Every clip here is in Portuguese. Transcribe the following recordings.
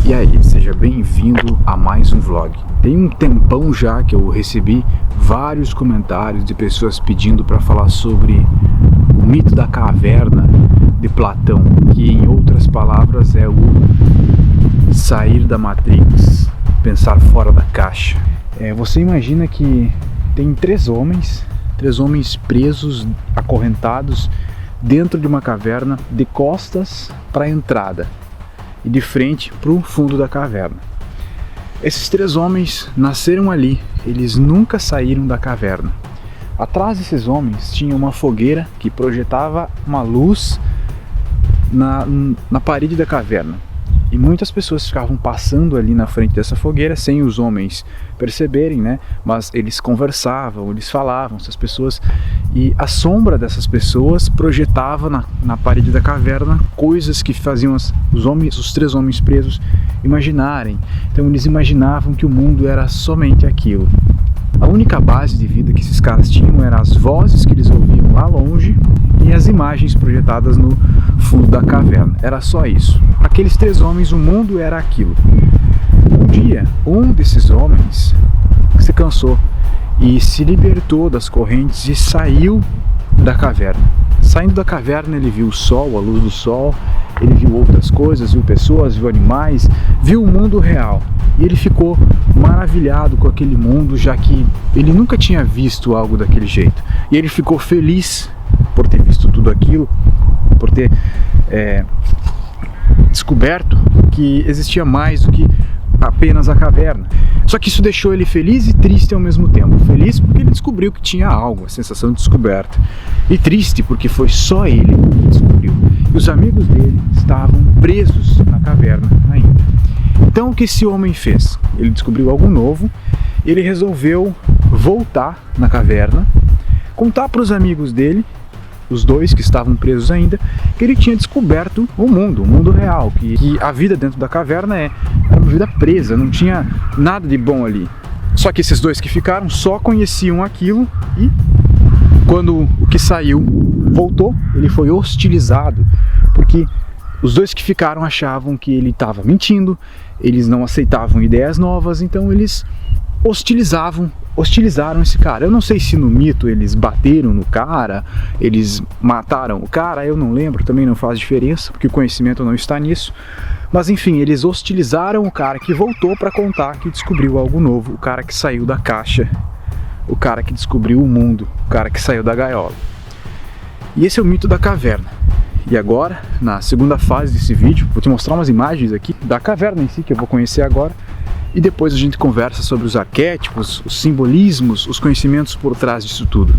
E aí, seja bem-vindo a mais um vlog. Tem um tempão já que eu recebi vários comentários de pessoas pedindo para falar sobre o mito da caverna de Platão, que em outras palavras é o sair da Matrix, pensar fora da caixa. Você imagina que tem três homens presos, acorrentados dentro de uma caverna, de costas para a entrada e de frente para o fundo da caverna. Esses três homens nasceram ali, eles nunca saíram da caverna. Atrás desses homens tinha uma fogueira que projetava uma luz na parede da caverna. E muitas pessoas ficavam passando ali na frente dessa fogueira sem os homens perceberem, né? Mas eles conversavam, eles falavam, essas pessoas, e a sombra dessas pessoas projetava na parede da caverna coisas que faziam os três homens presos imaginarem. Então eles imaginavam que o mundo era somente aquilo. A única base de vida que esses caras tinham eram as vozes que eles ouviam lá longe e as imagens projetadas no fundo da caverna. Era só isso. Para aqueles três homens, o mundo era aquilo. Um dia, um desses homens se cansou e se libertou das correntes e saiu da caverna. Saindo da caverna, ele viu o sol, a luz do sol, ele viu outras coisas, viu pessoas, viu animais, viu o mundo real. E ele ficou maravilhado com aquele mundo, já que ele nunca tinha visto algo daquele jeito. E ele ficou feliz por ter visto tudo aquilo, por ter descoberto que existia mais do que apenas a caverna. Só que isso deixou ele feliz e triste ao mesmo tempo. Feliz porque ele descobriu que tinha algo, a sensação de descoberta. E triste porque foi só ele que descobriu. E os amigos dele estavam presos na caverna ainda. Então o que esse homem fez? Ele descobriu algo novo, ele resolveu voltar na caverna, contar para os amigos dele, os dois que estavam presos ainda, que ele tinha descoberto o mundo real, que a vida dentro da caverna era uma vida presa, não tinha nada de bom ali. Só que esses dois que ficaram só conheciam aquilo e quando o que saiu voltou, ele foi hostilizado, porque os dois que ficaram achavam que ele estava mentindo, eles não aceitavam ideias novas, então eles hostilizaram esse cara. Eu não sei se no mito eles bateram no cara, eles mataram o cara, eu não lembro, também não faz diferença, porque o conhecimento não está nisso. Mas enfim, eles hostilizaram o cara que voltou para contar que descobriu algo novo, o cara que saiu da caixa, o cara que descobriu o mundo, o cara que saiu da gaiola. E esse é o mito da caverna. E agora, na segunda fase desse vídeo, vou te mostrar umas imagens aqui da caverna em si, que eu vou conhecer agora. E depois a gente conversa sobre os arquétipos, os simbolismos, os conhecimentos por trás disso tudo.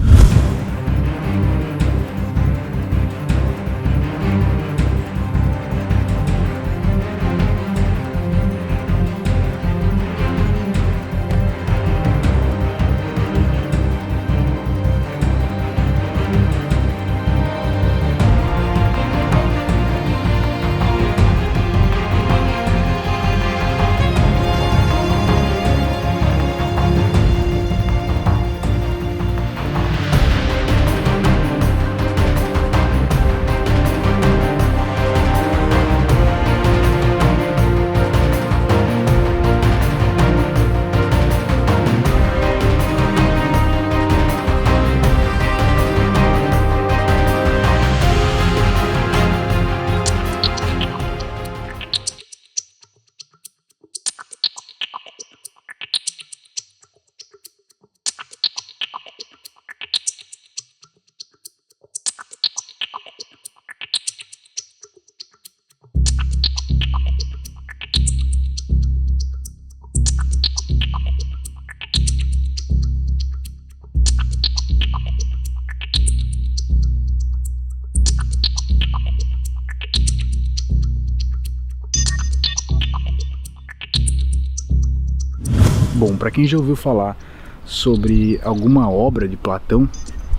Bom, para quem já ouviu falar sobre alguma obra de Platão,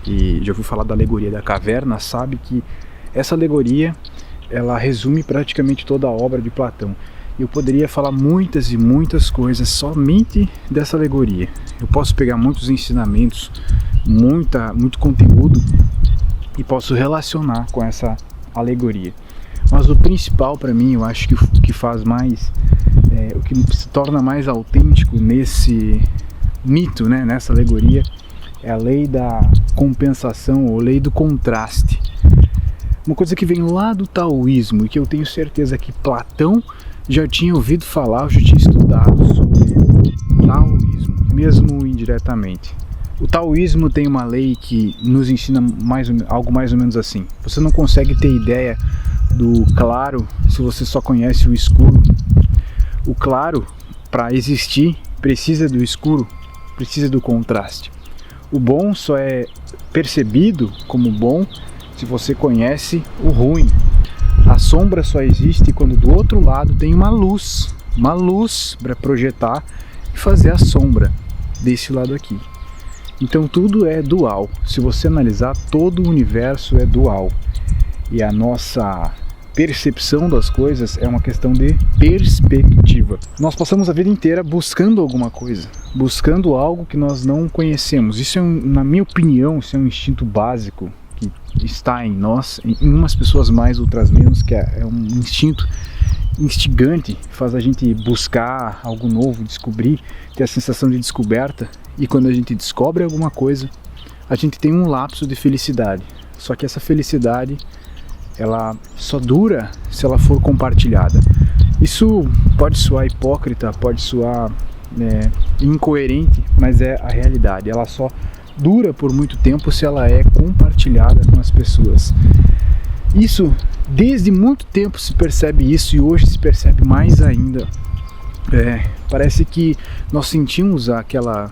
e já ouviu falar da alegoria da caverna, sabe que essa alegoria ela resume praticamente toda a obra de Platão. Eu poderia falar muitas e muitas coisas somente dessa alegoria. Eu posso pegar muitos ensinamentos, muito conteúdo e posso relacionar com essa alegoria. Mas o principal para mim, eu acho que o que faz mais o que se torna mais autêntico nesse mito, né, nessa alegoria, é a lei da compensação ou lei do contraste. Uma coisa que vem lá do taoísmo e que eu tenho certeza que Platão já tinha ouvido falar, já tinha estudado sobre taoísmo, mesmo indiretamente. O taoísmo tem uma lei que nos ensina algo mais ou menos assim. Você não consegue ter ideia do claro se você só conhece o escuro. O claro, para existir, precisa do escuro, precisa do contraste. O bom só é percebido como bom se você conhece o ruim. A sombra só existe quando do outro lado tem uma luz para projetar e fazer a sombra desse lado aqui. Então tudo é dual. Se você analisar, todo o universo é dual. E a nossa percepção das coisas é uma questão de perspectiva. Nós passamos a vida inteira buscando alguma coisa, buscando algo que nós não conhecemos. Isso na minha opinião, isso é um instinto básico que está em nós, em umas pessoas mais, outras menos, que é um instinto instigante, faz a gente buscar algo novo, descobrir, ter a sensação de descoberta. E quando a gente descobre alguma coisa, a gente tem um lapso de felicidade. Só que essa felicidade, ela só dura se ela for compartilhada. Isso pode soar hipócrita, pode soar incoerente, mas é a realidade. Ela só dura por muito tempo se ela é compartilhada com as pessoas. Isso, desde muito tempo se percebe isso e hoje se percebe mais ainda. Parece que nós sentimos aquele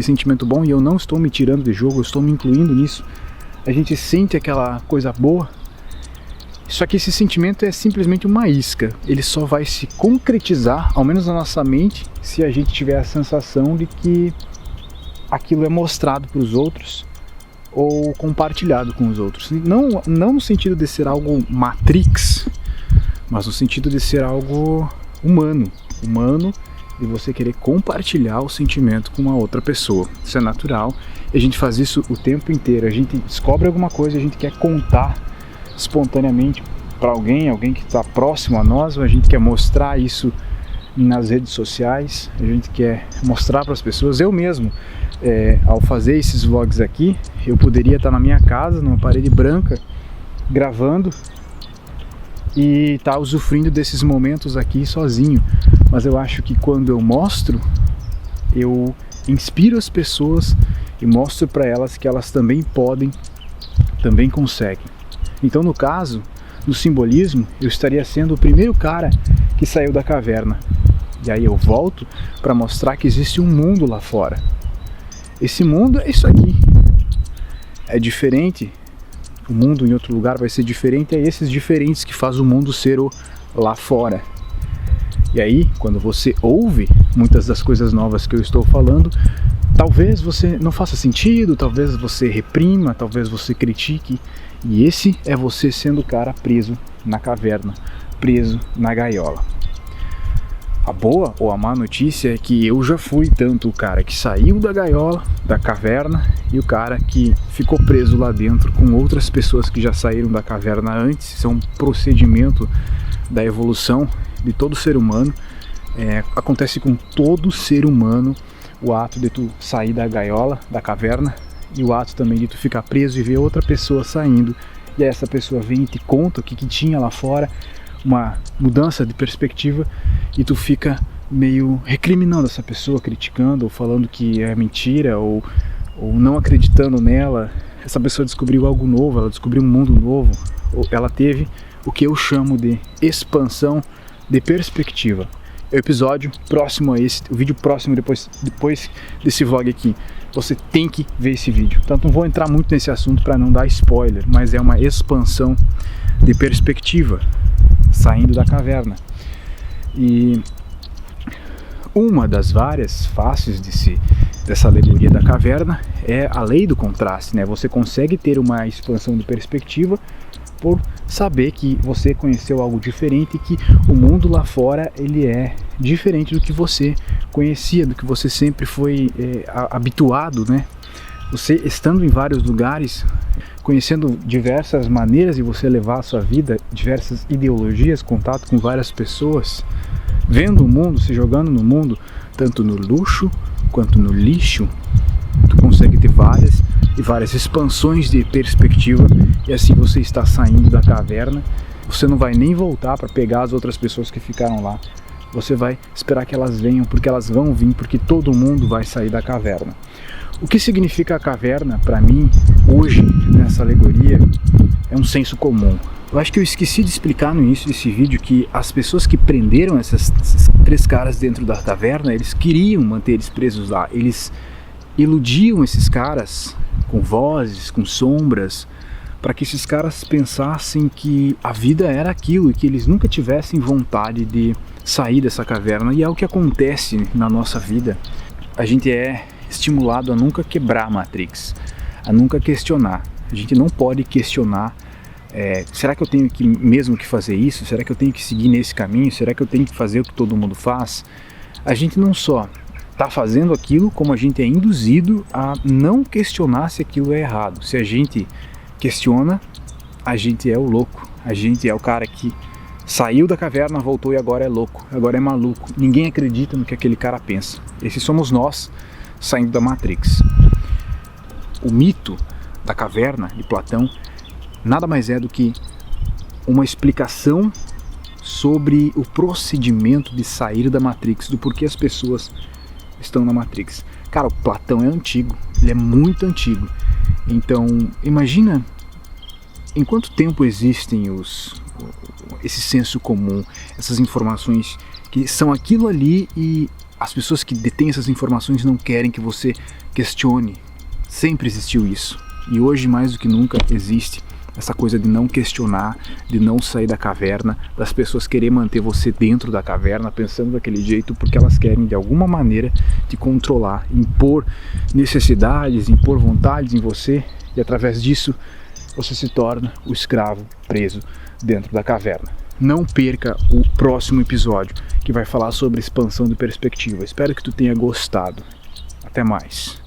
sentimento bom, e eu não estou me tirando de jogo, eu estou me incluindo nisso. A gente sente aquela coisa boa, só que esse sentimento é simplesmente uma isca. Ele só vai se concretizar, ao menos na nossa mente, se a gente tiver a sensação de que aquilo é mostrado para os outros ou compartilhado com os outros. Não no sentido de ser algo Matrix, mas no sentido de ser algo humano, e você querer compartilhar o sentimento com uma outra pessoa. Isso é natural, e a gente faz isso o tempo inteiro. A gente descobre alguma coisa, a gente quer contar espontaneamente para alguém que está próximo a nós, ou a gente quer mostrar isso nas redes sociais, a gente quer mostrar para as pessoas. Eu mesmo, ao fazer esses vlogs aqui, eu poderia estar na minha casa, numa parede branca, gravando e estar usufruindo desses momentos aqui sozinho. Mas eu acho que quando eu mostro, eu inspiro as pessoas e mostro para elas que elas também podem, também conseguem. Então, no caso, no simbolismo, eu estaria sendo o primeiro cara que saiu da caverna. E aí eu volto para mostrar que existe um mundo lá fora. Esse mundo é isso aqui. É diferente. O mundo em outro lugar vai ser diferente. É esses diferentes que faz o mundo ser o lá fora. E aí, quando você ouve muitas das coisas novas que eu estou falando, talvez você não faça sentido, talvez você reprima, talvez você critique. E esse é você sendo o cara preso na caverna, preso na gaiola. A boa ou a má notícia é que eu já fui tanto o cara que saiu da gaiola, da caverna, e o cara que ficou preso lá dentro com outras pessoas que já saíram da caverna antes. Isso é um procedimento da evolução de todo ser humano. Acontece com todo ser humano o ato de tu sair da gaiola, da caverna, e o ato também de tu ficar preso e ver outra pessoa saindo, e aí essa pessoa vem e te conta o que tinha lá fora, uma mudança de perspectiva, e tu fica meio recriminando essa pessoa, criticando, ou falando que é mentira, ou não acreditando nela. Essa pessoa descobriu algo novo, ela descobriu um mundo novo, ou ela teve o que eu chamo de expansão de perspectiva. O episódio próximo a esse, o vídeo próximo depois desse vlog aqui, você tem que ver esse vídeo. Então não vou entrar muito nesse assunto para não dar spoiler, mas é uma expansão de perspectiva, saindo da caverna. E uma das várias faces dessa alegoria da caverna é a lei do contraste, né? Você consegue ter uma expansão de perspectiva por saber que você conheceu algo diferente, e que o mundo lá fora ele é diferente do que você conhecia, do que você sempre foi habituado, né? Você estando em vários lugares conhecendo diversas maneiras de você levar a sua vida, diversas ideologias, contato com várias pessoas, vendo o mundo, se jogando no mundo, tanto no luxo quanto no lixo, tu consegue ter várias e várias expansões de perspectiva, e assim você está saindo da caverna. Você não vai nem voltar para pegar as outras pessoas que ficaram lá. Você vai esperar que elas venham, porque elas vão vir, porque todo mundo vai sair da caverna. O que significa a caverna para mim hoje, nessa alegoria, é um senso comum. Eu acho que eu esqueci de explicar no início desse vídeo que as pessoas que prenderam esses 3 caras dentro da caverna, eles queriam manter eles presos lá. Eles iludiam esses caras com vozes, com sombras, para que esses caras pensassem que a vida era aquilo e que eles nunca tivessem vontade de sair dessa caverna. E é o que acontece na nossa vida. A gente é estimulado a nunca quebrar a Matrix, a nunca questionar. A gente não pode questionar, será que eu tenho mesmo que fazer isso? Será que eu tenho que seguir nesse caminho? Será que eu tenho que fazer o que todo mundo faz? A gente não só está fazendo aquilo, como a gente é induzido a não questionar se aquilo é errado. Se a gente questiona, a gente é o louco, a gente é o cara que saiu da caverna, voltou e agora é louco, agora é maluco. Ninguém acredita no que aquele cara pensa. Esses somos nós saindo da Matrix. O mito da caverna de Platão nada mais é do que uma explicação sobre o procedimento de sair da Matrix, do porquê as pessoas estão na Matrix. Cara, o Platão é antigo, ele é muito antigo. Então, imagina em quanto tempo existem esse senso comum, essas informações que são aquilo ali, e as pessoas que detêm essas informações não querem que você questione. Sempre existiu isso. E hoje, mais do que nunca, existe essa coisa de não questionar, de não sair da caverna, das pessoas querer manter você dentro da caverna, pensando daquele jeito, porque elas querem, de alguma maneira, te controlar, impor necessidades, impor vontades em você, e através disso, você se torna o escravo preso dentro da caverna. Não perca o próximo episódio, que vai falar sobre expansão de perspectiva. Espero que tu tenha gostado. Até mais.